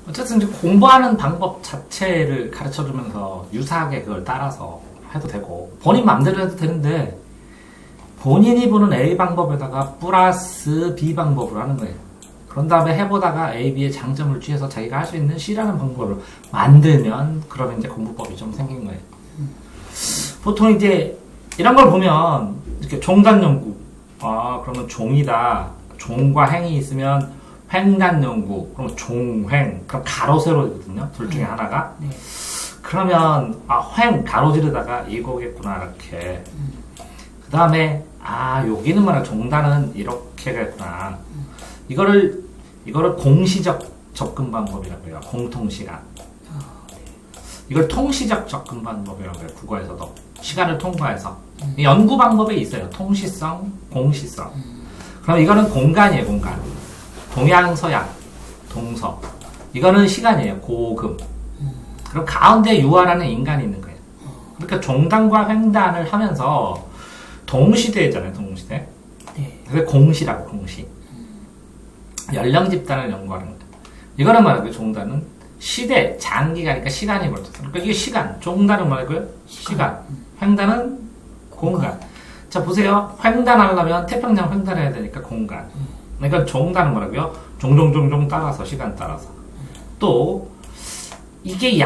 어쨌든 이제 공부하는 방법 자체를 가르쳐주면서 유사하게 그걸 따라서 해도 되고 본인 마음대로 해도 되는데 본인이 보는 A 방법에다가 플러스 B 방법을 하는 거예요. 그런 다음에 해보다가 A, B의 장점을 취해서 자기가 할 수 있는 C라는 방법을 만들면 그러면 이제 공부법이 좀 생긴 거예요. 보통 이제 이런 걸 보면 이렇게 종단 연구, 그러면 종이다. 종과 행이 있으면 횡단 연구, 그럼 종횡, 그럼 가로 세로거든요. 둘 중에 하나가. 네. 그러면 횡 가로지르다가 이거겠구나 이렇게. 그 다음에 여기는 뭐냐 종단은 이렇게겠구나. 이거를 공시적 접근 방법이라고 해요. 공통시간. 이걸 통시적 접근 방법이라고 해요. 국어에서도 시간을 통과해서 연구 방법에 있어요. 통시성, 공시성. 그럼 이거는 공간이에요. 공간. 동양, 서양, 동서. 이거는 시간이에요. 고금. 그럼 가운데 유아라는 인간이 있는 거예요. 그러니까 종단과 횡단을 하면서 동시대잖아요. 동시대. 네. 그래서 공시라고 공시. 연령 집단을 연구하는 거예요. 이거는 말하고요. 종단은 시대, 장기가니까 시간이 벌어졌어요. 그러니까 이게 시간. 종단은 말하고요. 시간. 횡단은 공간. 자 보세요. 횡단하려면 태평양 횡단해야 되니까 공간. 그러니까 종단은 뭐라고요? 종종종종 따라서 시간 따라서. 또 이게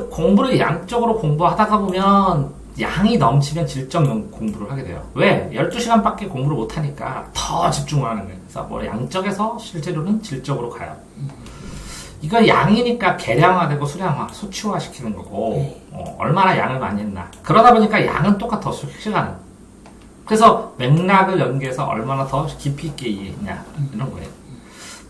공부를 양적으로 공부하다가 보면 양이 넘치면 질적 공부를 하게 돼요. 왜? 12시간밖에 공부를 못하니까 더 집중을 하는 거예요. 그래서 뭐 양적에서 실제로는 질적으로 가요. 이거 양이니까 계량화되고 수량화, 수치화 시키는 거고 얼마나 양을 많이 했나. 그러다 보니까 양은 똑같아. 시간은. 그래서 맥락을 연계해서 얼마나 더 깊이 있게 이해했냐 이런 거예요.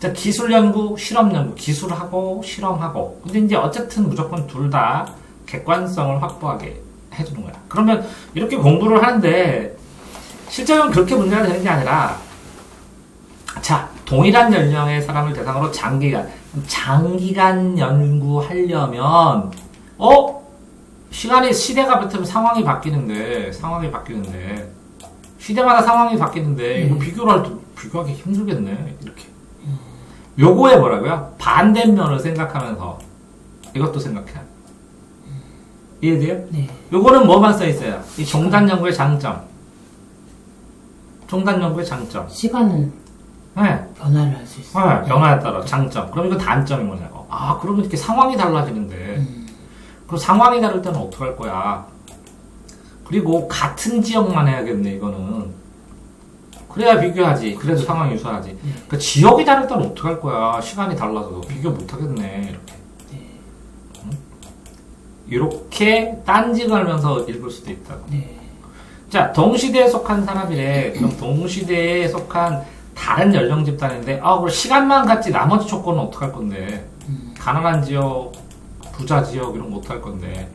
자, 기술 연구, 실험 연구, 기술하고 실험하고. 근데 이제 어쨌든 무조건 둘 다 객관성을 확보하게 해주는 거야. 그러면 이렇게 공부를 하는데 실제로는 그렇게 문제가 되는 게 아니라 자, 동일한 연령의 사람을 대상으로 장기간 연구하려면 시대가 바뀌면 상황이 바뀌는데 시대마다 상황이 바뀌는데 이거 비교를 할 때 비교하기 힘들겠네. 이렇게. 요거에 뭐라고요? 반대면을 생각하면서 이것도 생각해요. 이해돼요? 네. 요거는 뭐만 써 있어요? 이 종단 연구의 장점. 종단 연구의 장점. 시간은 네. 변화를 할 수 있어요. 네. 변화에 따라 장점. 그럼 이거 단점이 뭐냐고. 그러면 이렇게 상황이 달라지는데. 그럼 상황이 다를 때는 어떡할 거야? 그리고 같은 지역만 해야겠네, 이거는. 그래야 비교하지. 그래도 상황이 유사하지. 그러니까 지역이 다를 때는 어떡할 거야? 시간이 달라서 비교 못 하겠네. 이렇게. 이렇게 딴지 걸면서 읽을 수도 있다고. 네. 자, 동시대에 속한 사람이래. 그럼 동시대에 속한 다른 연령 집단인데, 그럼 시간만 같지 나머지 조건은 어떡할 건데? 가난한 지역, 부자 지역 이런 거 어떡할 건데?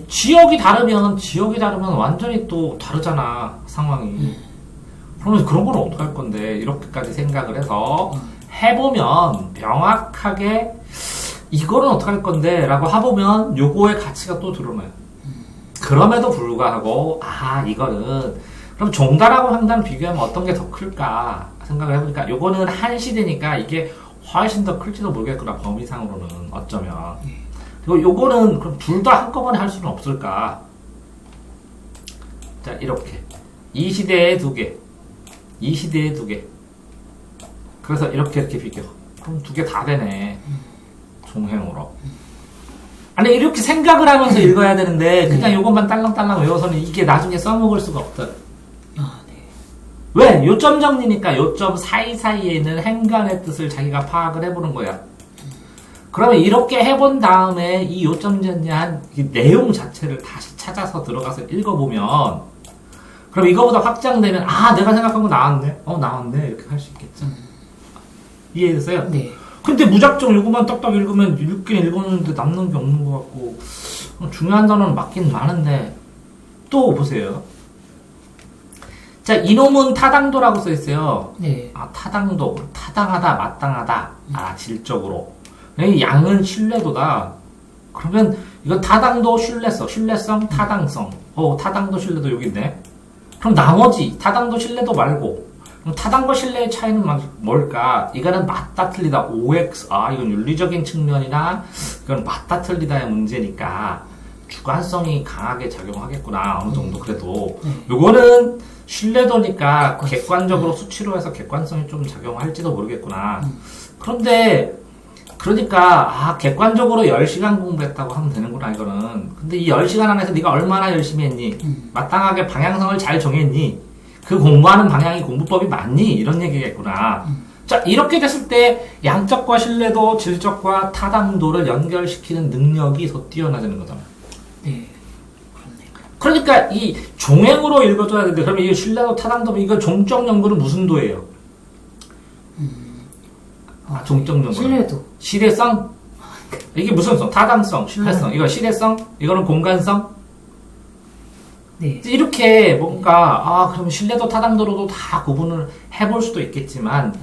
지역이 다르면 완전히 또 다르잖아, 상황이. 그러면 그런 건 어떡할 건데? 이렇게까지 생각을 해서 해보면 명확하게 이거는 어떡할 건데? 라고 해보면 요거의 가치가 또 드러나요. 그럼에도 불구하고 이거는 그럼 종단하고 횡단 비교하면 어떤 게 더 클까 생각을 해보니까 요거는 한 시대니까 이게 훨씬 더 클지도 모르겠구나. 범위상으로는 어쩌면. 그리고 요거는 그럼 둘 다 한꺼번에 할 수는 없을까. 자, 이렇게 이 시대에 두 개, 이 시대에 두 개. 그래서 이렇게 비교. 그럼 두 개 다 되네. 종행으로. 아니 이렇게 생각을 하면서 읽어야 되는데 그냥 요것만 딸랑딸랑 외워서는 이게 나중에 써먹을 수가 없다. 네. 왜? 요점 정리니까 요점 사이사이에 있는 행간의 뜻을 자기가 파악을 해보는 거야. 그러면 이렇게 해본 다음에 이 요점 정리한 이 내용 자체를 다시 찾아서 들어가서 읽어보면 그럼 이거보다 확장되면 내가 생각한 거 나왔네? 나왔네. 이렇게 할 수 있겠죠. 이해됐어요? 네. 근데 무작정 요것만 딱딱 읽으면 읽긴 읽었는데 남는 게 없는 것 같고 중요한 단어는 맞긴 많은데 또 보세요. 자, 이놈은 타당도라고 써 있어요. 네. 타당도, 타당하다, 마땅하다. 질적으로. 양은 신뢰도다. 그러면 이건 타당도, 신뢰성, 타당성. 타당도, 신뢰도 여기 있네. 그럼 나머지 타당도, 신뢰도 말고 그럼 타당과 신뢰의 차이는 뭘까? 이거는 맞다 틀리다. OX. 이건 윤리적인 측면이나 이건 맞다 틀리다의 문제니까 주관성이 강하게 작용하겠구나. 어느 정도 그래도. 요거는 신뢰도니까 객관적으로 수치로 해서 객관성이 좀 작용할지도 모르겠구나. 그런데 그러니까 객관적으로 10시간 공부했다고 하면 되는구나 이거는. 근데 이 10시간 안에서 네가 얼마나 열심히 했니? 마땅하게 방향성을 잘 정했니? 그 공부하는 방향이 공부법이 맞니? 이런 얘기겠구나. 자, 이렇게 됐을 때 양적과 신뢰도, 질적과 타당도를 연결시키는 능력이 더 뛰어나지는 거잖아. 네. 그렇네요. 그러니까 이 종횡으로 읽어줘야 되는데 그러면 이 신뢰도, 타당도, 이거 종적 연구는 무슨 도예요? 종적 연구. 신뢰도. 시대성? 이게 무슨 성? 타당성, 신뢰성. 이거 시대성? 이거는 공간성? 네. 이렇게 뭔가 그러면 신뢰도 타당도로도 다 구분을 해볼 수도 있겠지만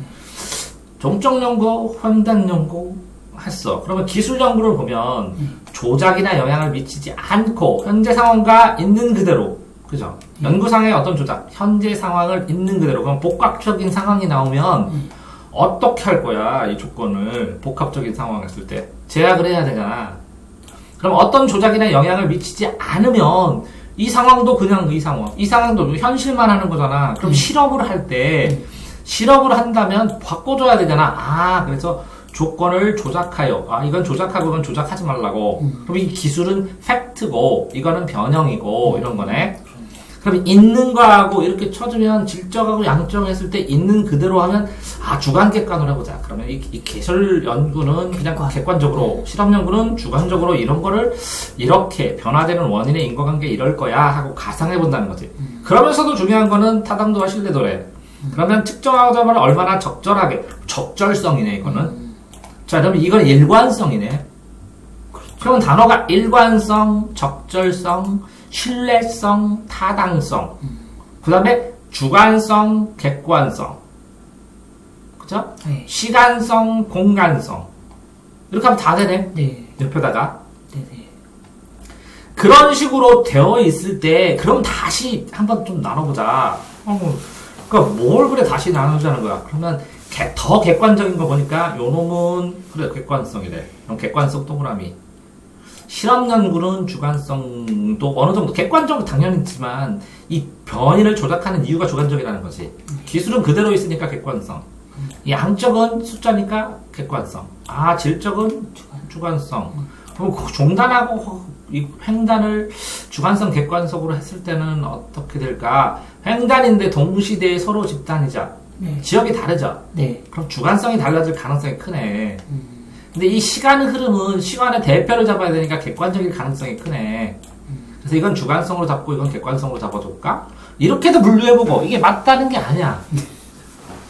종적 연구, 횡단 연구 했어. 그러면 기술 연구를 보면 조작이나 영향을 미치지 않고 현재 상황과 있는 그대로, 그죠? 연구상의 어떤 조작, 현재 상황을 있는 그대로. 그럼 복합적인 상황이 나오면 어떻게 할 거야? 이 조건을 복합적인 상황 했을 때 제약을 해야 되잖아. 그럼 어떤 조작이나 영향을 미치지 않으면 이 상황도 그냥 이 상황도 현실만 하는 거잖아. 그럼 실험을 할 때, 실험을 한다면 바꿔줘야 되잖아. 그래서 조건을 조작하여. 이건 조작하고 이건 조작하지 말라고. 그럼 이 기술은 팩트고, 이거는 변형이고, 이런 거네. 그럼 있는 거하고 이렇게 쳐주면 질적하고 양적 했을 때 있는 그대로 하면 주관 객관으로 해보자. 그러면 이 기술 연구는 그냥 객관적으로, 실험 연구는 주관적으로 이런 거를 이렇게 변화되는 원인의 인과관계 이럴 거야 하고 가상해 본다는 거지. 그러면서도 중요한 거는 타당도와 신뢰도래. 그러면 측정하자면 얼마나 적절하게, 적절성이네 이거는. 자, 그러면 이건 일관성이네. 그러면 단어가 일관성, 적절성, 신뢰성, 타당성, 그 다음에 주관성, 객관성, 그죠? 네. 시간성, 공간성. 이렇게 하면 다 되네. 네. 옆에다가. 네네. 그런 식으로 되어 있을 때, 그럼 다시 한번 좀 나눠보자. 그러니까 뭘 그래 다시 나누자는 거야. 그러면 더 객관적인 거 보니까 요 놈은 그래 객관성이래. 그럼 객관성 동그라미. 실험 연구는 주관성도 어느 정도 객관적으로 당연히 있지만 이 변이를 조작하는 이유가 주관적이라는 거지. 기술은 그대로 있으니까 객관성. 이 양적은 숫자니까 객관성. 질적은 주관성. 그럼 종단하고 이 횡단을 주관성, 객관성으로 했을 때는 어떻게 될까? 횡단인데 동시대에 서로 집단이자. 네. 지역이 다르죠? 네. 그럼 주관성이 달라질 가능성이 크네. 근데 이 시간의 흐름은 시간의 대표를 잡아야 되니까 객관적인 가능성이 크네. 그래서 이건 주관성으로 잡고 이건 객관성으로 잡아줄까? 이렇게도 분류해보고 이게 맞다는 게 아니야.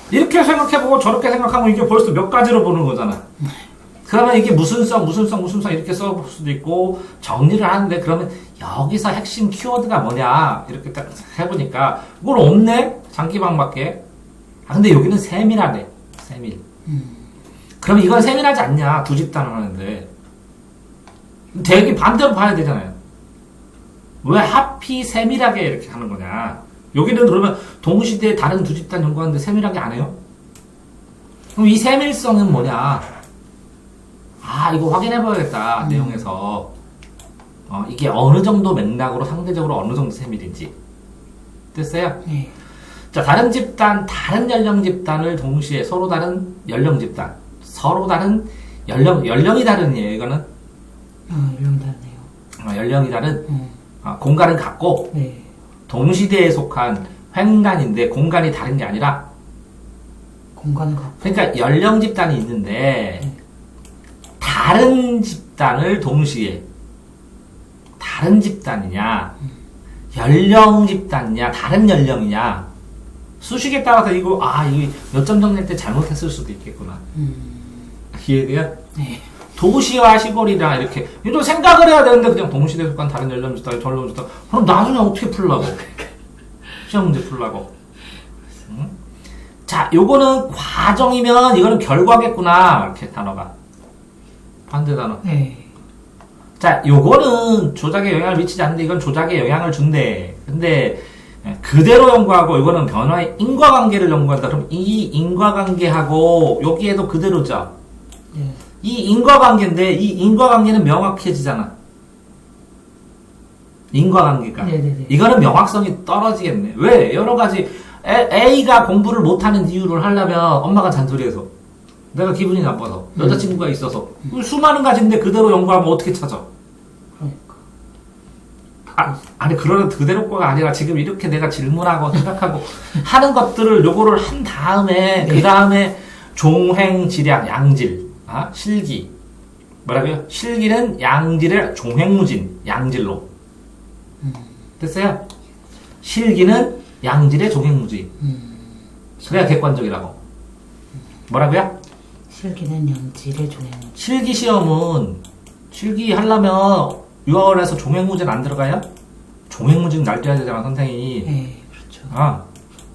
이렇게 생각해보고 저렇게 생각하면 이게 벌써 몇 가지로 보는 거잖아. 그러면 이게 무슨 성 이렇게 써볼 수도 있고 정리를 하는데 그러면 여기서 핵심 키워드가 뭐냐 이렇게 딱 해보니까 이걸 없네? 장기방밖에. 근데 여기는 세밀하네. 세밀. 그러면 이건 세밀하지 않냐? 두 집단을 하는데. 되게 반대로 봐야 되잖아요. 왜 하필 세밀하게 이렇게 하는 거냐? 여기는 그러면 동시대에 다른 두 집단 연구하는데 세밀하게 안 해요? 그럼 이 세밀성은 뭐냐? 이거 확인해봐야겠다. 내용에서. 이게 어느 정도 맥락으로 상대적으로 어느 정도 세밀인지. 됐어요? 네. 자, 다른 집단, 다른 연령 집단을 동시에 서로 다른 연령 집단. 서로 다른 연령이 다른 이에요, 이거는. 연령 다르네요. 연령이 다른, 공간은 같고, 네. 동시대에 속한 횡단인데, 공간이 다른 게 아니라, 공간은 같고. 그러니까 연령 집단이 있는데, 다른 집단을 동시에, 다른 집단이냐, 연령 집단이냐, 다른 연령이냐, 수식에 따라서 이거 몇 점 정리할 때 잘못했을 수도 있겠구나. 이해돼요? 네. 도시와 시골이랑 이렇게 이런 생각을 해야 되는데 그냥 동시대에 속한 다른 연령 집단, 전령 집단. 그럼 나중에 어떻게 풀라고? 시험 문제 풀라고. 자, 요거는 과정이면 이거는 결과겠구나. 이렇게 단어가. 반대 단어. 네. 자, 요거는 조작에 영향을 미치지 않는데 이건 조작에 영향을 준대. 근데 예, 그대로 연구하고 이거는 변화의 인과관계를 연구한다. 그럼 이 인과관계하고 여기에도 그대로죠. 네. 이 인과관계인데 이 인과관계는 명확해지잖아. 인과관계가. 네네네. 이거는 명확성이 떨어지겠네. 왜? 여러 가지 A가 공부를 못하는 이유를 하려면 엄마가 잔소리해서 내가 기분이 나빠서 여자친구가 있어서 수많은 가지인데 그대로 연구하면 어떻게 찾아? 그러니까. 아니 그러는 그대로 거가 아니라 지금 이렇게 내가 질문하고 생각하고 하는 것들을 요거를 한 다음에 그 다음에 종횡지량 양질 실기 뭐라고요? 실기는 양질의 종횡무진 양질로 됐어요? 실기는 양질의 종횡무진 그래야 객관적이라고 뭐라고요? 실기는 양질의 종횡무진. 실기 시험은 실기 하려면 유아원에서 종횡무진 안 들어가요? 종횡무진 날려야 되잖아 선생님이. 네, 그렇죠.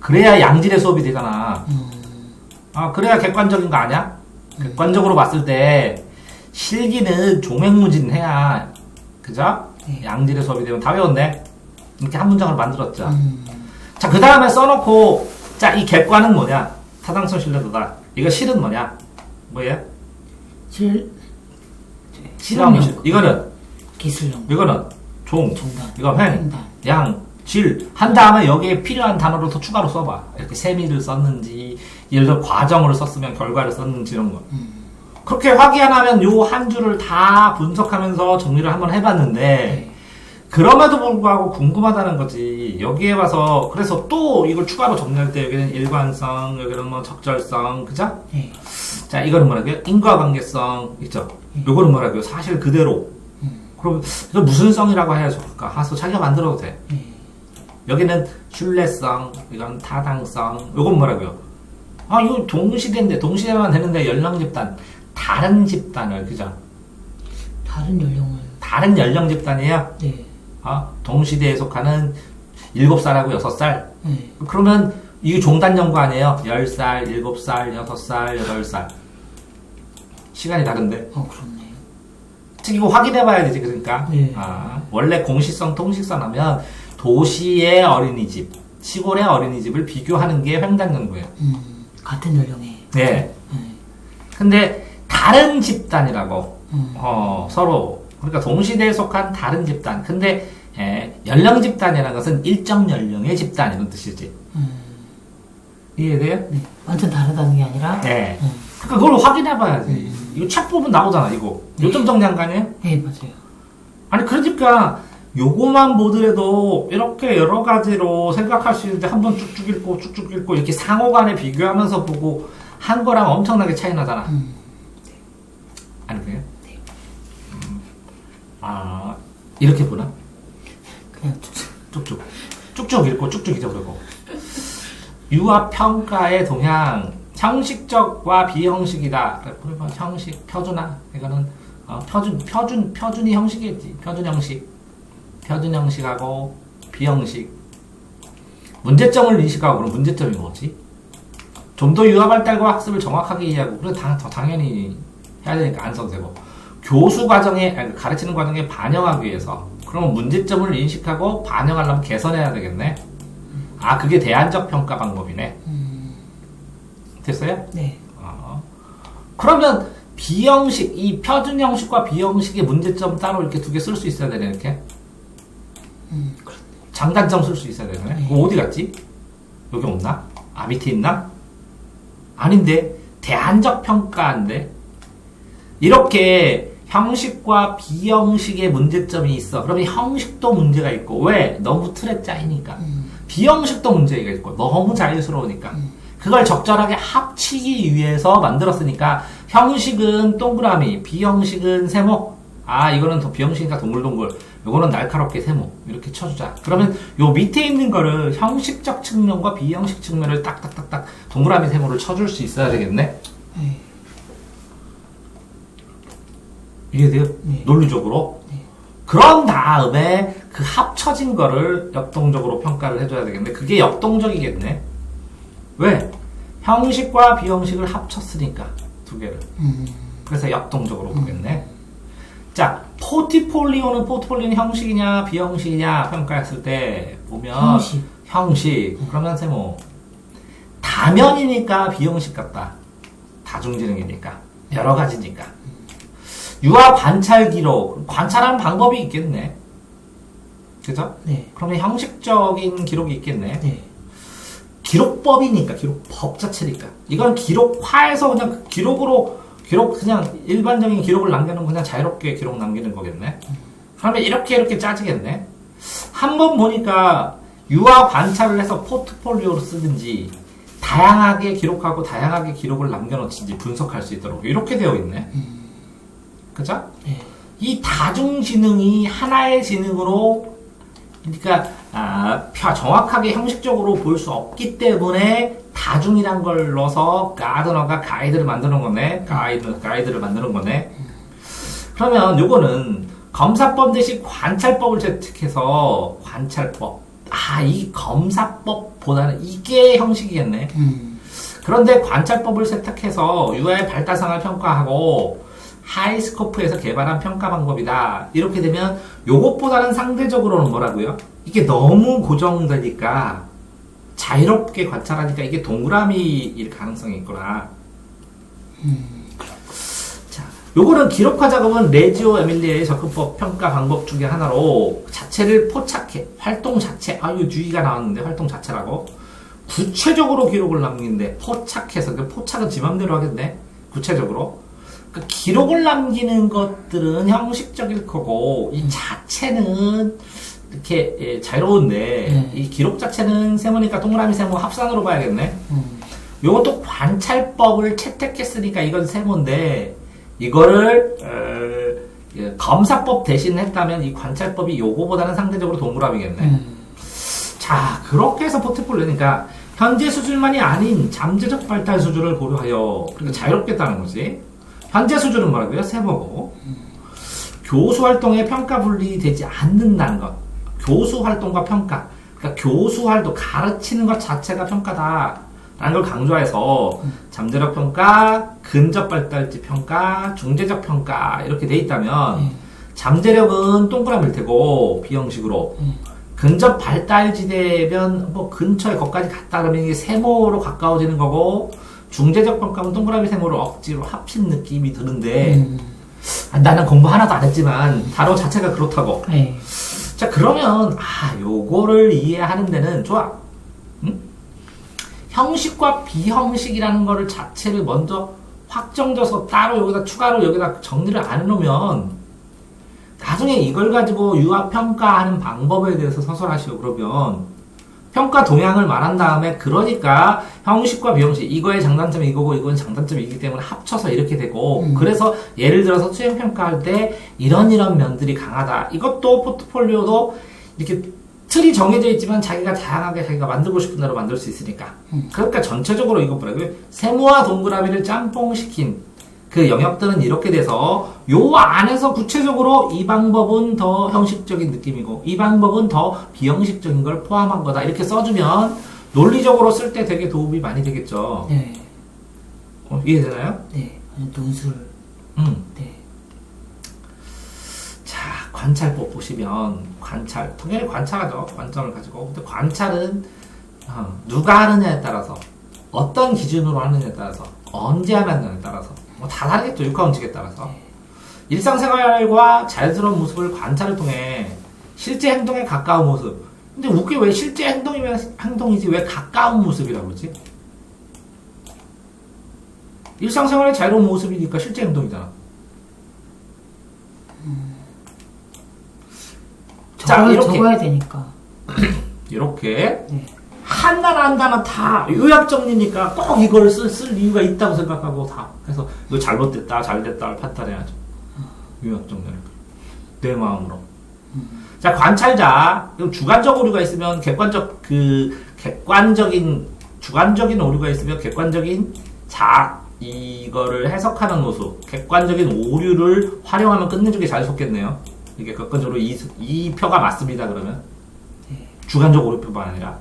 그래야 양질의 수업이 되잖아. 그래야 객관적인 거 아니야? 객관적으로 봤을 때 실기는 종횡무진 해야 그죠? 네. 양질의 수업이 되면 다 외웠네. 이렇게 한 문장을 만들었죠. 자, 그 다음에 써놓고 자, 이 객관은 뭐냐? 타당성 신뢰도다. 이거 실은 뭐냐? 뭐예요? 실험 이거는 기술용. 이거는 종단. 이거 횡단. 양, 질. 한 다음에 여기에 필요한 단어를 더 추가로 써봐. 이렇게 세미를 썼는지, 예를 들어 과정을 썼으면 결과를 썼는지 이런 거. 그렇게 확인하면 요 한 줄을 다 분석하면서 정리를 한번 해봤는데, 네. 그럼에도 불구하고 궁금하다는 거지. 여기에 와서, 그래서 또 이걸 추가로 정리할 때 여기는 일관성, 여기는 뭐 적절성, 그죠? 네. 자, 이거는 뭐라고요? 인과관계성, 있죠? 요거는 뭐라고요? 사실 그대로. 그럼 이걸 무슨 성이라고 해야 좋을까? 하수 자기가 만들어도 돼. 여기는 신뢰성, 이건 타당성, 요건 뭐라고요? 이거 동시대인데, 동시대만 되는데 연령 집단, 다른 집단을, 그죠? 다른 연령 집단이에요? 네. 동시대에 속하는 7살하고 6살? 네. 그러면 이게 종단 연구 아니에요? 10살, 7살, 6살, 8살. 시간이 다른데? 그렇네. 즉 이거 확인해봐야 되지 그러니까. 네. 원래 공시성, 통식성 하면 도시의 어린이집, 시골의 어린이집을 비교하는 게 횡단 연구예요. 같은 연령에. 네. 네. 근데 다른 집단이라고 서로 그러니까 동시대에 속한 다른 집단. 근데 연령 집단이라는 것은 일정 연령의 집단 이런 뜻이지. 이해돼요? 네. 완전 다르다는 게 아니라. 네. 그러니까 그걸 확인해봐야지. 이거 책 보면 나오잖아 이거. 요점 정리한 거 아니에요? 네, 맞아요. 아니 그러니까 요거만 보더라도 이렇게 여러 가지로 생각할 수 있는데 한번 쭉쭉 읽고 이렇게 상호간에 비교하면서 보고 한 거랑 엄청나게 차이 나잖아. 아니 그래요? 네. 이렇게 보나? 그냥 쭉쭉 읽고 쭉쭉 잊어버리고. 유아평가의 동향 형식적과 비형식이다. 그러면 형식, 표준화 이거는 표준이 형식이겠지. 표준 형식하고 비형식. 문제점을 인식하고 그럼 문제점이 뭐지? 좀 더 유아 발달과 학습을 정확하게 이해하고 그래 당연히 해야 되니까 안 써도 되고 교수 과정에 가르치는 과정에 반영하기 위해서 그러면 문제점을 인식하고 반영하려면 개선해야 되겠네. 그게 대안적 평가 방법이네. 됐어요? 네. 그러면 비형식, 이 표준 형식과 비형식의 문제점 따로 이렇게 두 개 쓸 수 있어야 되네, 이렇게. 그렇네. 장단점 쓸 수 있어야 되네. 네. 그거 어디 갔지? 여기 없나? 밑에 있나? 아닌데, 대안적 평가인데. 이렇게 형식과 비형식의 문제점이 있어. 그러면 형식도 문제가 있고, 왜? 너무 틀에 짜이니까. 비형식도 문제가 있고, 너무 자유스러우니까. 그걸 적절하게 합치기 위해서 만들었으니까 형식은 동그라미, 비형식은 세모. 이거는 더 비형식이니까 동글동글. 요거는 날카롭게 세모. 이렇게 쳐주자. 그러면 요 밑에 있는 거를 형식적 측면과 비형식 측면을 딱딱딱딱 동그라미 세모를 쳐줄 수 있어야 되겠네. 네. 이해돼요? 네. 논리적으로? 네. 그런 다음에 그 합쳐진 거를 역동적으로 평가를 해줘야 되겠네. 그게 역동적이겠네. 왜? 형식과 비형식을 합쳤으니까 두 개를. 그래서 역동적으로 보겠네. 자, 포트폴리오는 형식이냐 비형식이냐 평가했을 때 보면 형식. 그러면 세모. 다면이니까 비형식 같다. 다중지능이니까. 여러 가지니까. 유아 관찰 기록. 관찰하는 방법이 있겠네. 그죠? 네. 그러면 형식적인 기록이 있겠네. 네. 기록법이니까, 기록법 자체니까. 이건 기록화해서 그냥 그냥 일반적인 기록을 남겨놓은 그냥 자유롭게 기록 남기는 거겠네. 그러면 이렇게 짜지겠네. 한번 보니까 유아 관찰을 해서 포트폴리오로 쓰든지, 다양하게 기록하고 다양하게 기록을 남겨놓든지 분석할 수 있도록 이렇게 되어 있네. 그죠? 네. 이 다중지능이 하나의 지능으로, 그러니까 정확하게 형식적으로 볼 수 없기 때문에 다중이란 걸 넣어서 가드너가 가이드를 만드는 거네. 가이드를 만드는 거네. 그러면 요거는 검사법 대신 관찰법을 채택해서 관찰법. 이 검사법보다는 이게 형식이겠네. 그런데 관찰법을 채택해서 유아의 발달상을 평가하고 하이스코프에서 개발한 평가 방법이다. 이렇게 되면 요것보다는 상대적으로는 뭐라고요? 이게 너무 고정되니까 자유롭게 관찰하니까 이게 동그라미일 가능성이 있구나. 자, 요거는 기록화 작업은 레지오 에밀리의 접근법 평가 방법 중에 하나로 자체를 포착해. 활동 자체. 이거 뒤가 나왔는데 활동 자체라고. 구체적으로 기록을 남기는데 포착해서. 그 포착은 지 맘대로 하겠네. 구체적으로. 그 기록을 남기는 것들은 형식적일 거고 이 자체는 이렇게 자유로운데 이 기록 자체는 세모니까 동그라미 세모 합산으로 봐야겠네. 요것도 관찰법을 채택했으니까 이건 세모인데 이거를 검사법 대신 했다면 이 관찰법이 요거보다는 상대적으로 동그라미겠네. 자, 그렇게 해서 포트폴리오니까 현재 수준만이 아닌 잠재적 발달 수준을 고려하여 그러니까 자유롭게 했다는 거지. 현재 수준은 뭐라고요? 세모고. 교수 활동에 평가 분리되지 않는다는 것. 교수 활동과 평가. 그러니까 교수 활동, 가르치는 것 자체가 평가다. 라는 걸 강조해서 잠재력 평가, 근접 발달지 평가, 중재적 평가 이렇게 돼 있다면 잠재력은 동그라미일 테고 비형식으로 근접 발달지대면 뭐 근처에 거기까지 갔다 그러면 이게 세모로 가까워지는 거고 중재적 평가는 동그라미 세모를 억지로 합친 느낌이 드는데 나는 공부 하나도 안 했지만 단어 자체가 그렇다고. 네. 자, 그러면 요거를 이해하는 데는 좋아. 응? 형식과 비형식이라는 거를 자체를 먼저 확정져서 따로 여기다 추가로 여기다 정리를 안 해놓으면 나중에 이걸 가지고 유아평가하는 방법에 대해서 서술하시오. 그러면 평가 동향을 말한 다음에 그러니까 형식과 비형식 이거의 장단점이 이거고 이거는 장단점이 이기 때문에 합쳐서 이렇게 되고 그래서 예를 들어서 수행평가할 때 이런 면들이 강하다. 이것도 포트폴리오도 이렇게 틀이 정해져 있지만 자기가 다양하게 자기가 만들고 싶은 대로 만들 수 있으니까 그러니까 전체적으로 이것 뭐라고요? 세모와 동그라미를 짬뽕시킨 그 영역들은 이렇게 돼서 요 안에서 구체적으로 이 방법은 더 형식적인 느낌이고 이 방법은 더 비형식적인 걸 포함한 거다 이렇게 써주면 논리적으로 쓸 때 되게 도움이 많이 되겠죠. 네. 이해되나요? 네. 논술. 네. 자, 관찰법 보시면 관찰 당연히 관찰하죠. 관점을 가지고. 근데 관찰은 누가 하느냐에 따라서 어떤 기준으로 하느냐에 따라서 언제 하느냐에 따라서 뭐 다 다르겠죠. 육하원칙에 따라서. 일상생활과 자연스러운 모습을 관찰을 통해 실제 행동에 가까운 모습. 근데 웃게 왜 실제 행동이면 행동이지 왜 가까운 모습이라고 그러지? 일상생활의 자유로운 모습이니까 실제 행동이잖아. 자, 이렇게 적어야 되니까. 이렇게 네. 한 단어 다 요약 정리니까 꼭 이걸 쓸 이유가 있다고 생각하고 다 그래서 이거 잘못됐다 잘됐다를 판단해야죠. 요약 정리를 내 마음으로. 자, 관찰자 주관적 오류가 있으면 주관적인 오류가 있으면 객관적인 이거를 해석하는 모습 객관적인 오류를 활용하면 끝내주기 잘 속겠네요. 이게 객관적으로 이 표가 맞습니다. 그러면 주관적 오류표가 아니라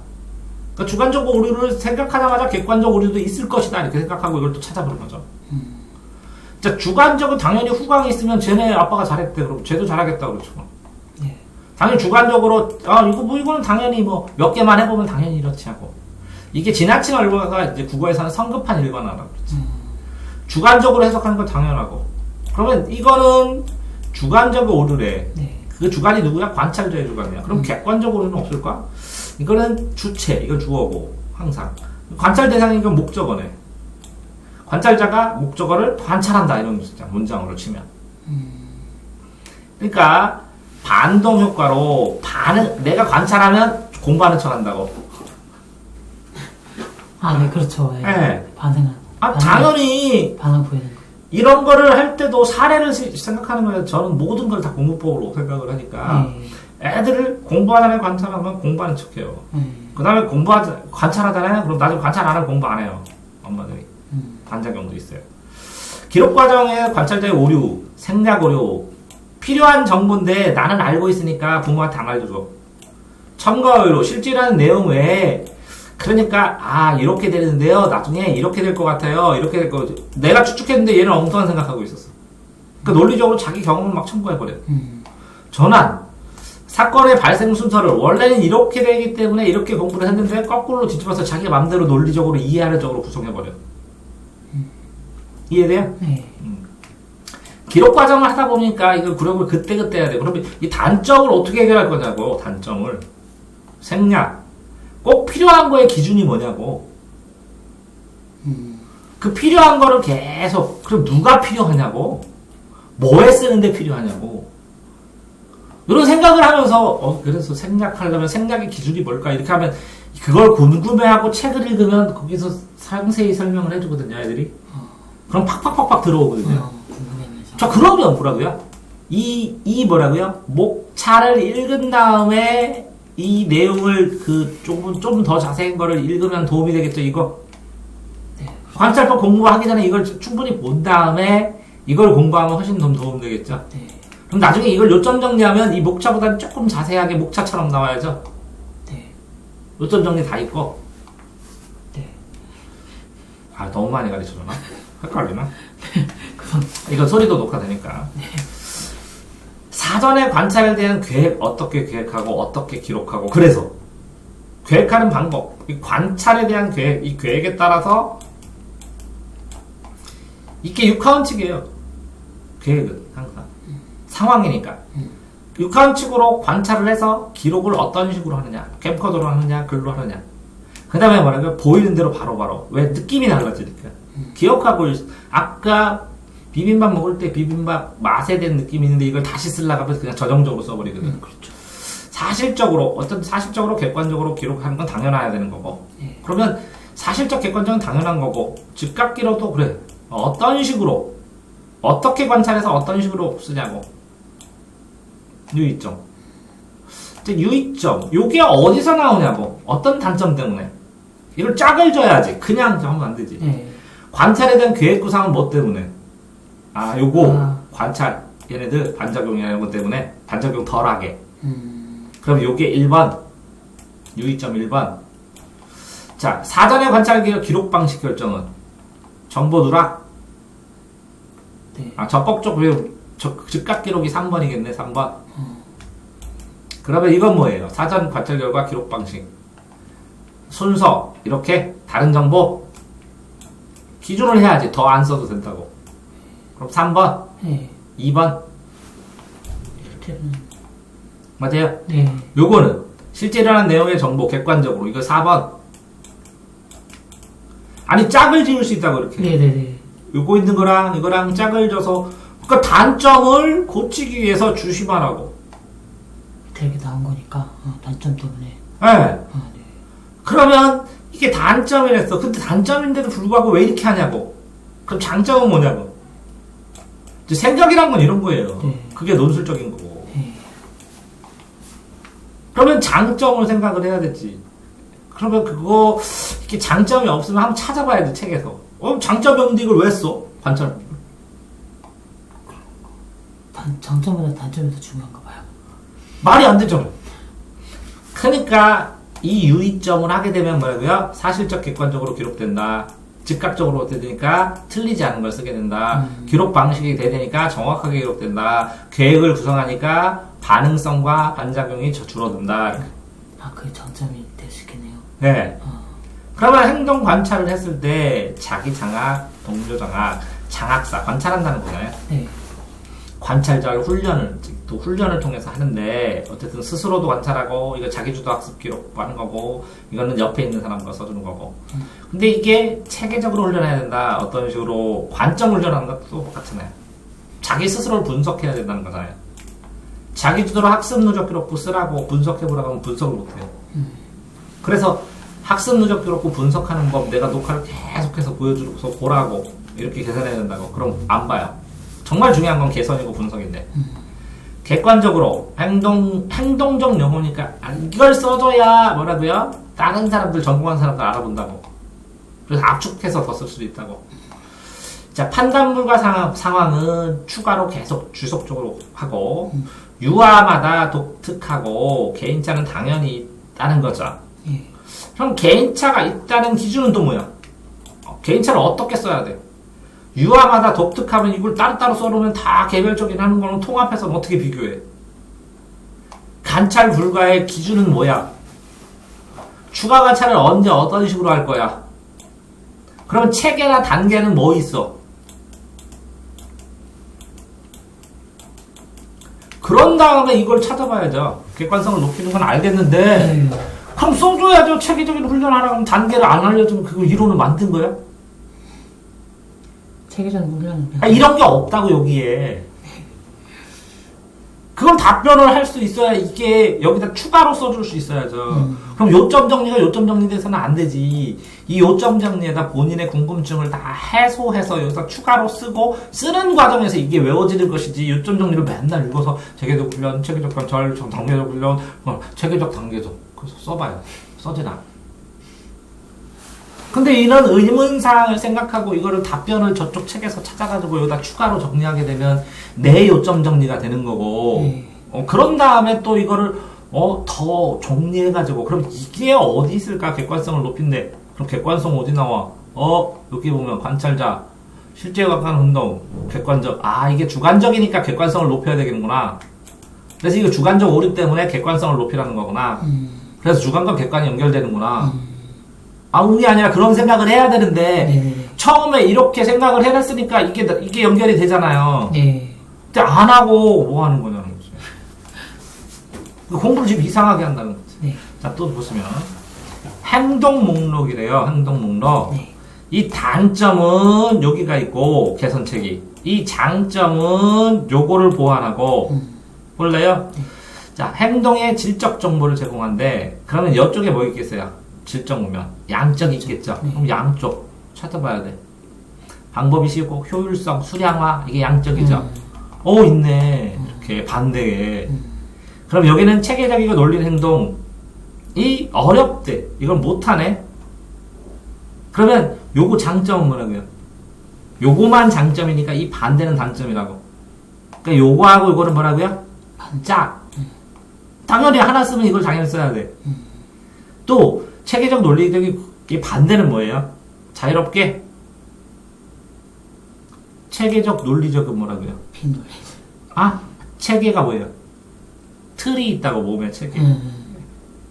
그러니까 주관적 오류를 생각하자마자 객관적 오류도 있을 것이다 이렇게 생각하고 이걸 또 찾아보는 거죠. 자, 주관적은 당연히 후광이 있으면 쟤네 아빠가 잘했대 그럼 쟤도 잘하겠다 그렇죠. 네. 당연히 주관적으로, 이거는 당연히 뭐, 몇 개만 해보면 당연히 이렇지 하고. 이게 지나친 결과가 이제 국어에서는 성급한 일관화라고 그러지. 주관적으로 해석하는 건 당연하고. 그러면 이거는 주관적 오류래. 네. 그 주관이 누구야? 관찰자의 주관이야. 그럼 객관적으로는 없을까? 이거는 주체, 이건 주어고, 항상. 관찰 대상이 이건 목적어네. 관찰자가 목적어를 관찰한다, 이런 문장으로 치면. 그러니까, 반동 효과로 내가 관찰하면 공부하는 척 한다고. 아, 네, 그렇죠. 예. 네. 당연히, 반응 보이는 거. 이런 거를 할 때도 사례를 생각하는 거예요. 저는 모든 걸 다 공부법으로 생각을 하니까. 애들을 공부하잖아요. 관찰하면 공부하는 척 해요. 그 다음에 관찰하잖아요. 그럼 나중에 관찰 안 하면 공부 안 해요. 엄마들이. 반작용도 있어요. 기록 과정에 관찰자의 오류, 생략 오류, 필요한 정보인데 나는 알고 있으니까 부모한테 안 알려줘. 첨가 오류, 실질하는 내용 외에 그러니까 이렇게 되는데요. 나중에 이렇게 될 것 같아요. 이렇게 될 거. 내가 추측했는데 얘는 엉뚱한 생각하고 있었어. 그러니까 논리적으로 자기 경험을 막 첨부해버려. 전환. 사건의 발생 순서를 원래는 이렇게 되기 때문에 이렇게 공부를 했는데 거꾸로 뒤집어서 자기 맘대로 논리적으로 이해하려적으로 구성해버려. 이해돼요? 네. 기록 과정을 하다 보니까 이걸 구력을 그때그때 해야 돼. 그러면 이 단점을 어떻게 해결할 거냐고. 단점을. 생략. 꼭 필요한 거의 기준이 뭐냐고. 그 필요한 거를 계속, 그럼 누가 필요하냐고. 뭐에 쓰는데 필요하냐고. 이런 생각을 하면서, 그래서 생략하려면 생략의 기준이 뭘까? 이렇게 하면, 그걸 궁금해하고 책을 읽으면 거기서 상세히 설명을 해주거든요, 애들이. 그럼 팍팍팍팍 들어오거든요. 궁금해하면서. 자, 그러면 뭐라고요? 뭐라고요? 목차를 읽은 다음에 이 내용을 좀 더 자세한 거를 읽으면 도움이 되겠죠, 이거? 네. 관찰법 공부하기 전에 이걸 충분히 본 다음에 이걸 공부하면 훨씬 더 도움 되겠죠? 네. 그럼 나중에 이걸 요점 정리하면 이 목차보다는 조금 자세하게 목차처럼 나와야죠? 네. 요점 정리 다 있고. 네. 너무 많이 가르쳐주나? 헷갈리나? 이건 소리도 녹화되니까. 사전에 관찰에 대한 계획, 어떻게 계획하고, 어떻게 기록하고, 그래서, 계획하는 방법, 이 관찰에 대한 계획, 이 계획에 따라서, 이게 육하원칙이에요. 계획은, 항상. 상황이니까. 육하원칙으로 관찰을 해서, 기록을 어떤 식으로 하느냐, 캠코더로 하느냐, 글로 하느냐. 그 다음에 뭐라고요? 보이는 대로 바로바로. 왜? 느낌이 달라지니까. 기억하고, 아까, 비빔밥 먹을 때 비빔밥 맛에 대한 느낌이 있는데 이걸 다시 쓰려고 하면 그냥 저정적으로 써버리거든. 그렇죠. 사실적으로 객관적으로 기록하는 건 당연해야 되는 거고. 네. 그러면 사실적 객관적은 당연한 거고 즉각 기록도 그래. 어떤 식으로 어떻게 관찰해서 어떤 식으로 쓰냐고. 유의점. 유의점. 요게 어디서 나오냐고. 어떤 단점 때문에. 이걸 짝을 줘야지. 그냥 하면 안 되지. 네. 관찰에 대한 계획 구상은 뭐 때문에? 관찰. 얘네들 반작용이라는 것 때문에 반작용 덜하게. 그럼 요게 1번. 유의점 1번. 자, 사전에 관찰 기록 방식 결정은 정보 누락. 네. 적법적 즉각 기록이 3번이겠네, 3번. 그러면 이건 뭐예요? 사전 관찰 결과 기록 방식. 순서, 이렇게 다른 정보 기준을 해야지. 더 안 써도 된다고. 그럼 3번, 네. 2번. 실제로는. 맞아요? 네. 요거는 실제 일어난 내용의 정보 객관적으로. 이거 4번. 아니, 짝을 지을 수 있다고, 이렇게. 네네네. 요거 있는 거랑 이거랑 짝을 져서, 그러니까 단점을 고치기 위해서 주시만하고. 되게 나온 거니까, 단점 때문에. 네. 네. 그러면 이게 단점이랬어. 근데 단점인데도 불구하고 왜 이렇게 하냐고. 그럼 장점은 뭐냐고. 이제 생각이란 건 이런 거예요. 네. 그게 논술적인 거고. 네. 그러면 장점을 생각을 해야 되지. 그러면 그거 이렇게 장점이 없으면 한번 찾아봐야 돼, 책에서. 장점이 없는데 이걸 왜 써? 관찰. 장점보다 단점이 더 중요한가 봐요. 말이 안 되죠. 그러니까 이 유의점을 하게 되면 뭐라고요? 사실적 객관적으로 기록된다. 즉각적으로 어떻게 되니까 틀리지 않은 걸 쓰게 된다. 기록 방식이 되니까 정확하게 기록된다. 계획을 구성하니까 반응성과 반작용이 줄어든다. 아, 그게 장점이 될 수 있겠네요. 네. 그러면 행동 관찰을 했을 때 자기 장악, 동료 장악, 장악사 관찰한다는 거잖아요. 네. 관찰자를 훈련을 통해서 하는데 어쨌든 스스로도 관찰하고 이거 자기주도 학습 기록하는 거고 이거는 옆에 있는 사람과 써주는 거고. 근데 이게 체계적으로 훈련해야 된다. 어떤 식으로 관점 훈련하는 것도 똑같잖아요. 자기 스스로를 분석해야 된다는 거잖아요. 자기주도로 학습 누적 기록부 쓰라고 분석해보라고 하면 분석을 못해요. 그래서 학습 누적 기록부 분석하는 법 내가 녹화를 계속해서 보여주고서 보라고 이렇게 계산해야 된다고. 그럼 안 봐요. 정말 중요한 건 개선이고 분석인데. 객관적으로 행동적 용어니까 이걸 써줘야 뭐라고요? 다른 사람들 전공한 사람들 알아본다고. 그래서 압축해서 더 쓸 수도 있다고. 자, 판단 불가 상황은 추가로 계속 지속적으로 하고 유아마다 독특하고 개인차는 당연히 있다는 거죠. 예. 그럼 개인차가 있다는 기준은 또 뭐야? 개인차를 어떻게 써야 돼? 유아마다 독특하면 이걸 따로따로 써놓으면 다 개별적인 하는 거는 통합해서 어떻게 비교해? 관찰 불가의 기준은 뭐야? 추가 관찰을 언제 어떤 식으로 할 거야? 그러면 체계나 단계는 뭐 있어? 그런 다음에 이걸 찾아봐야죠. 객관성을 높이는 건 알겠는데 그럼 써줘야죠. 체계적인 훈련하라고 하면 단계를 안 알려주면 그거 이론을 만든 거야? 체계적인 훈련은 이런 게 없다고 여기에. 그걸 답변을 할 수 있어야 이게 여기다 추가로 써줄 수 있어야죠. 그럼 요점 정리가 요점 정리돼서는 안 되지. 이 요점 정리에다 본인의 궁금증을 다 해소해서 여기서 추가로 쓰고 쓰는 과정에서 이게 외워지는 것이지. 요점 정리를 맨날 읽어서 체계적 훈련, 체계적 관찰, 단계적 훈련, 체계적 단계적 그래서 써봐요. 써지나. 근데 이런 의문사항을 생각하고 이거를 답변을 저쪽 책에서 찾아가지고 여기다 추가로 정리하게 되면 내 요점 정리가 되는 거고 그런 다음에 또 이거를 더 정리해가지고 그럼 이게 어디 있을까? 객관성을 높인데 그럼 객관성 어디 나와? 여기 보면 관찰자 실제에 가까운 운동 객관적 이게 주관적이니까 객관성을 높여야 되겠구나. 그래서 이거 주관적 오류 때문에 객관성을 높이라는 거구나. 그래서 주관과 객관이 연결되는구나. 운이 아니라 그런 생각을 해야 되는데 처음에 이렇게 생각을 해놨으니까 이게 연결이 되잖아요. 근데 안 하고 뭐 하는 거냐는 거지. 공부를 지금 이상하게 한다는 거지. 자, 또 보시면 행동 목록이래요. 행동 목록. 이 단점은 여기가 있고 개선책이 이 장점은 요거를 보완하고 볼래요? 자, 행동의 질적 정보를 제공한데 그러면 이쪽에 뭐 있겠어요? 질적 보면 양적이 있겠죠. 그럼 양쪽 찾아봐야 돼. 방법이 쉽고 효율성, 수량화 이게 양적이죠. 있네. 이렇게 반대에. 그럼 여기는 체계적이고 논리 행동이 어렵대. 이걸 못하네. 그러면 요거 장점은 뭐라고요? 요거만 장점이니까 이 반대는 단점이라고. 그러니까 요거하고 요거는 뭐라고요? 짝. 당연히 하나 쓰면 이걸 당연히 써야 돼. 또 체계적 논리적인 반대는 뭐예요? 자유롭게 체계적 논리적은 뭐라고요? 비논리. 체계가 뭐예요? 틀이 있다고 몸에 체계.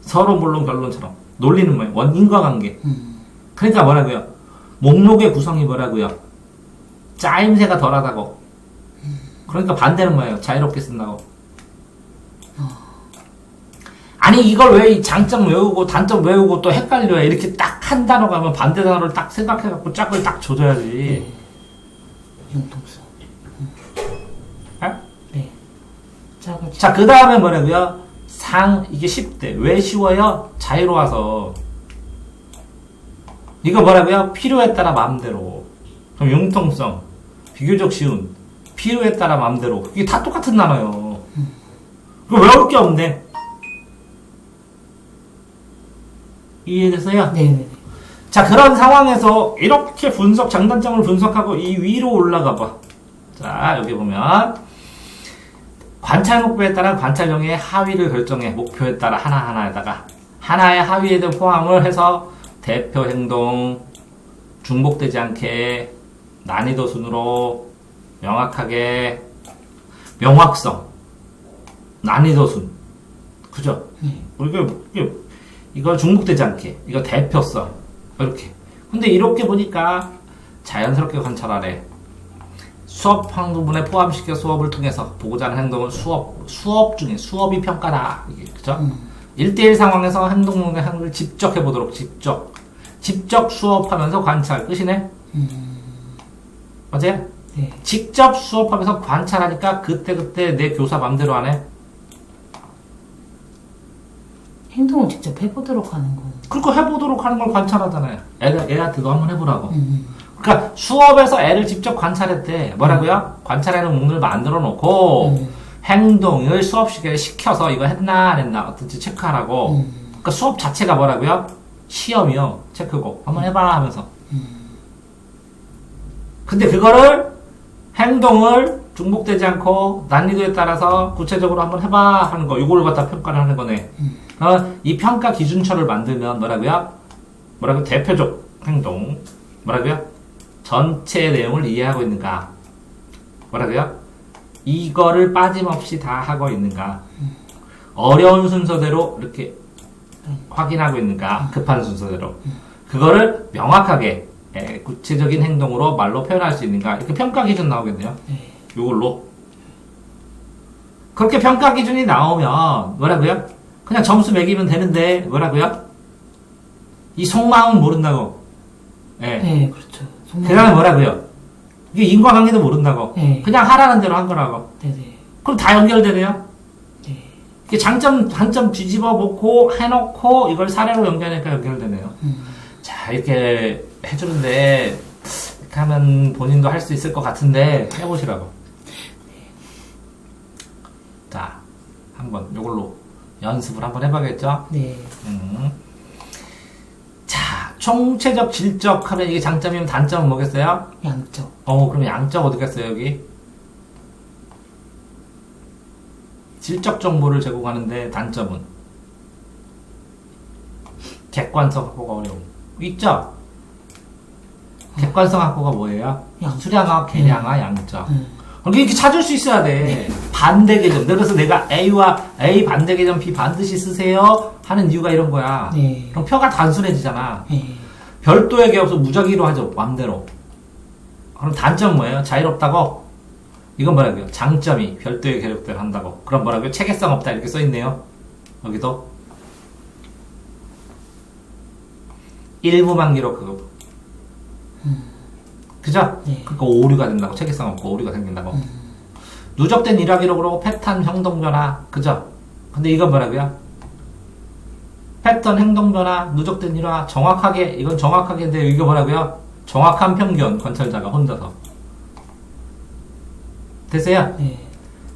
서로 물론 결론처럼. 논리는 뭐예요? 인과관계. 그러니까 뭐라고요? 목록의 구성이 뭐라고요? 짜임새가 덜하다고. 그러니까 반대는 뭐예요? 자유롭게 쓴다고. 아니 이걸 왜 이 장점 외우고 단점 외우고 또 헷갈려 이렇게 딱 한 단어가 하면 반대 단어를 딱 생각해갖고 짝을 딱 줘줘야지. 융통성. 짝을. 자, 그 다음에 뭐라고요? 이게 쉽대. 왜 쉬워요? 자유로워서. 이거 뭐라고요? 필요에 따라 마음대로. 그럼 융통성. 비교적 쉬운. 필요에 따라 마음대로. 이게 다 똑같은 단어예요. 그거 외울 게 없네. 이해됐어요? 네. 자, 그런 상황에서 이렇게 장단점을 분석하고 이 위로 올라가 봐. 자, 여기 보면 관찰 목표에 따라 관찰형의 하위를 결정해. 목표에 따라 하나하나에다가 하나의 하위에 대한 포함을 해서 대표 행동, 중복되지 않게 난이도 순으로 명확하게 명확성 난이도 순 그죠? 이거 중복되지 않게 이거 대표성 이렇게 근데 이렇게 보니까 자연스럽게 관찰하래. 수업 부분에 포함시켜 수업을 통해서 보고자 하는 행동은 수업 중에 수업이 평가다. 이게 그죠? 1대1 상황에서 행동론의 행동을 직접 해보도록 직접 수업하면서 관찰 끝이네? 맞아요? 네. 직접 수업하면서 관찰하니까 그때 내 교사 맘대로 안 해? 행동을 직접 해보도록 하는 거. 그거 해보도록 하는 걸 관찰하잖아요. 애한테 너 한번 해보라고. 그러니까 수업에서 애를 직접 관찰했대. 뭐라고요? 관찰하는 목록을 만들어 놓고 행동을 수업 시간에 시켜서 이거 했나 안 했나 어떤지 체크하라고. 그러니까 수업 자체가 뭐라고요? 시험이요. 체크고 한번 해봐 하면서. 근데 그거를 행동을 중복되지 않고 난이도에 따라서 구체적으로 한번 해봐 하는 거. 이걸 갖다 평가를 하는 거네. 이 평가 기준처를 만들면 뭐라고 대표적 행동 뭐라고요? 전체 내용을 이해하고 있는가? 뭐라고요? 이거를 빠짐없이 다 하고 있는가? 어려운 순서대로 이렇게 확인하고 있는가? 급한 순서대로. 그거를 명확하게 구체적인 행동으로 말로 표현할 수 있는가? 이렇게 평가 기준 나오겠네요. 이걸로. 그렇게 평가 기준이 나오면 뭐라고요? 그냥 점수 매기면 되는데 뭐라고요? 이 속마음은 모른다고. 네, 그렇죠. 그 다음에 뭐라고요? 이게 인과관계도 모른다고. 네. 그냥 하라는 대로 한 거라고. 네네. 그럼 다 연결되네요? 네. 이게 장점, 단점 뒤집어 놓고 해놓고 이걸 사례로 연결하니까 연결되네요. 자, 이렇게 해주는데, 이렇게 하면 본인도 할 수 있을 것 같은데, 해보시라고. 자, 한번 요걸로 연습을 한번 해봐야겠죠? 네. 자, 총체적, 질적 하면 이게 장점이면 단점은 뭐겠어요? 양적. 그럼 양적 어디겠어요, 여기? 질적 정보를 제공하는데 단점은? 객관성 확보가 어려움. 있죠? 객관성 확보가 뭐예요? 양적. 수량화, 계량화, 양적. 그러니까 이렇게 찾을 수 있어야 돼. 반대 개점. 그래서 내가 A 반대 개점 B 반드시 쓰세요 하는 이유가 이런 거야. 네. 그럼 표가 단순해지잖아. 네. 별도의 개업수 무작위로 하죠. 맘대로. 그럼 단점 뭐예요? 자유롭다고? 이건 뭐라고요? 장점이 별도의 계획대로 한다고. 그럼 뭐라고요? 체계성 없다 이렇게 써있네요. 여기도. 일부만 기록 그거. 그죠? 네. 그러니까 오류가 된다고. 체계성 없고 오류가 생긴다고. 누적된 일화 기록으로 패턴, 행동 변화. 그죠? 근데 이건 뭐라고요? 패턴, 행동 변화, 누적된 일화, 정확하게. 이건 정확하게인데 이거 뭐라고요? 정확한 편견. 관찰자가 혼자서. 됐어요? 네.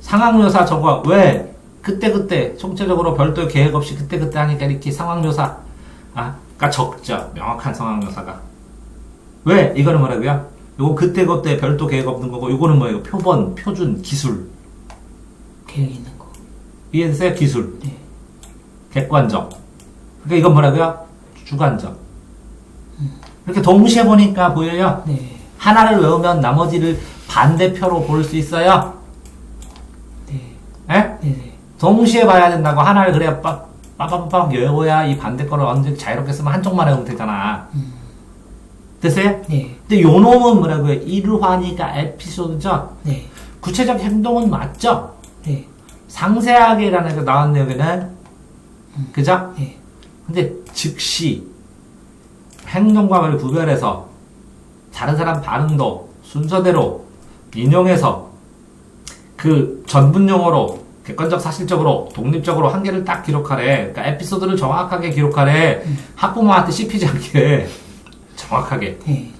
상황묘사 저거. 왜? 그때 총체적으로 별도의 계획 없이 그때 하니까 이렇게 상황묘사. 가 적죠. 명확한 상황묘사가. 왜? 이거는 뭐라고요? 요거 그때 별도 계획 없는 거고, 요거는 뭐예요? 표본, 표준, 기술. 계획 있는 거. 이해되세요? 기술. 네. 객관적. 그러니까 이건 뭐라고요? 주관적. 이렇게 동시에 보니까 보여요? 네. 하나를 외우면 나머지를 반대표로 볼 수 있어요? 네. 예? 네네. 동시에 봐야 된다고. 하나를 그래야 빠빠빠빠 외워야 이 반대 거를 언제 자유롭게 쓰면 한쪽만 외우면 되잖아. 됐어요? 네. 근데 요 놈은 뭐라고요? 일화니까 에피소드죠? 네. 구체적 행동은 맞죠? 네. 상세하게라는 거 나왔네요, 여기는. 그죠? 네. 근데 즉시 행동과 를 구별해서 다른 사람 반응도 순서대로 인용해서 그 전문 용어로 객관적 사실적으로 독립적으로 한계를 딱 기록하래. 그러니까 에피소드를 정확하게 기록하래. 학부모한테 씹히지 않게 정확하게. 네.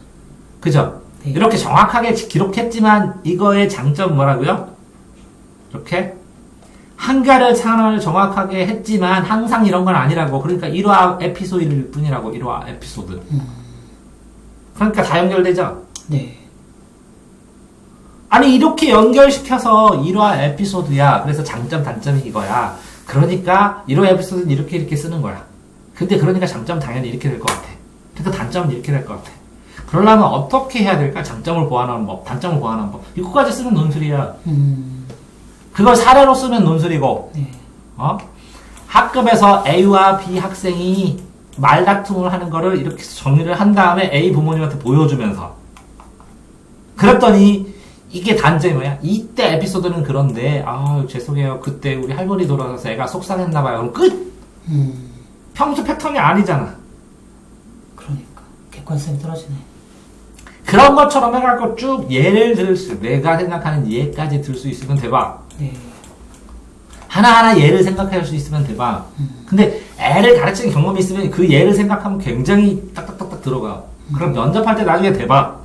그죠? 네. 이렇게 정확하게 기록했지만 이거의 장점 뭐라고요? 이렇게 한가를 상황을 정확하게 했지만 항상 이런 건 아니라고. 그러니까 1화 에피소드일 뿐이라고. 1화 에피소드. 그러니까 다 연결되죠? 네. 아니 이렇게 연결시켜서 1화 에피소드야. 그래서 장점 단점이 이거야. 그러니까 1화 에피소드는 이렇게 쓰는 거야. 근데 그러니까 장점 당연히 이렇게 될 것 같아. 그러니까 단점은 이렇게 될 것 같아. 그러려면 어떻게 해야 될까? 장점을 보완하는 법, 단점을 보완하는 법. 이거까지 쓰면 논술이야. 그걸 사례로 쓰면 논술이고, 네. 학급에서 A와 B 학생이 말다툼을 하는 거를 이렇게 정리를 한 다음에 A 부모님한테 보여주면서, 그랬더니 이게 단점이 뭐야? 이때 에피소드는 그런데, 죄송해요. 그때 우리 할머니 돌아가서 애가 속상했나봐요. 그럼 끝! 평소 패턴이 아니잖아. 그러니까 객관성이 떨어지네. 그런 것처럼 해갖고 쭉 예를 들 내가 생각하는 예까지 들 수 있으면 대박. 네. 하나하나 예를 생각할 수 있으면 대박. 근데 애를 가르치는 경험이 있으면 그 예를 생각하면 굉장히 딱딱딱딱 들어가. 그럼 면접할 때 나중에 대박.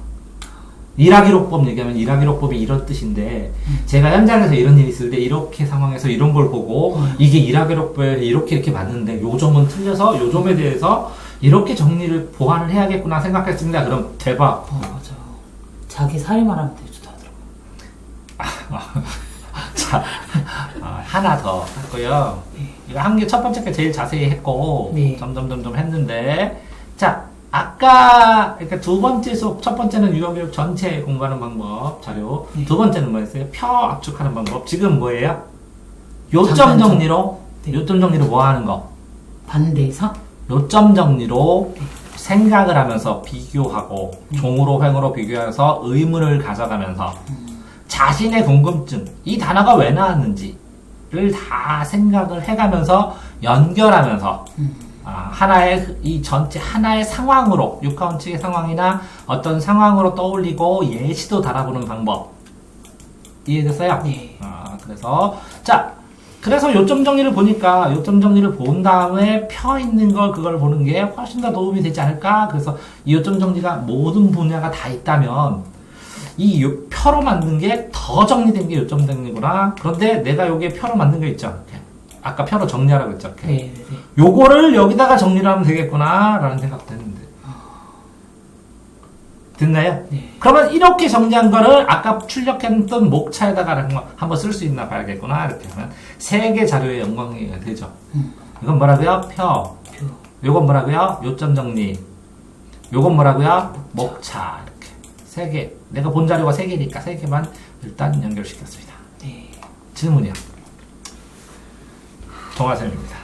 일하기록법 얘기하면 일하기록법이 이런 뜻인데 제가 현장에서 이런 일이 있을 때 이렇게 상황에서 이런 걸 보고 이게 일하기록법에 이렇게 맞는데 요 점은 틀려서 요 점에 대해서 이렇게 정리를 보완을 해야겠구나 생각했습니다. 그럼 대박. 맞아. 자기 사례만 하면 되게 좋다더라고. 자, 하나 더 했고요. 이거 한 개 첫 번째 게 제일 자세히 했고 네. 점점 했는데 자 아까 그러니까 두 번째 수업 첫 번째는 유형교육 전체 공부하는 방법 자료 네. 두 번째는 뭐였어요? 표 압축하는 방법. 지금 뭐예요? 요점 장단점. 정리로 네. 요점 정리로 뭐 하는 거? 반대상? 요점 정리로 생각을 하면서 비교하고 종으로 횡으로 비교해서 의문을 가져가면서 자신의 궁금증 이 단어가 왜 나왔는지를 다 생각을 해가면서 연결하면서 하나의 이 전체 하나의 상황으로 육하원칙의 상황이나 어떤 상황으로 떠올리고 예시도 달아보는 방법 이해됐어요? 네. 그래서 그래서 요점 정리를 보니까 요점 정리를 본 다음에 펴 있는 걸 그걸 보는 게 훨씬 더 도움이 되지 않을까? 그래서 이 요점 정리가 모든 분야가 다 있다면 이 표로 만든 게 더 정리된 게 요점 정리구나. 그런데 내가 여기에 표로 만든 거 있죠. 이렇게. 아까 표로 정리하라고 했죠. 이렇게. 네. 요거를 여기다가 정리를 하면 되겠구나 라는 생각도 했는데 됐나요? 네. 그러면 이렇게 정리한 거를 아까 출력했던 목차에다가 한번 쓸 수 있나 봐야겠구나 이렇게 하면 세 개 자료의 영광이 되죠. 이건 뭐라고요? 표. 요건 뭐라고요? 요점 정리. 요건 뭐라고요? 목차. 이렇게 세 개. 내가 본 자료가 세 개니까 세 개만 일단 연결시켰습니다. 네. 질문이요. 동아쌤입니다.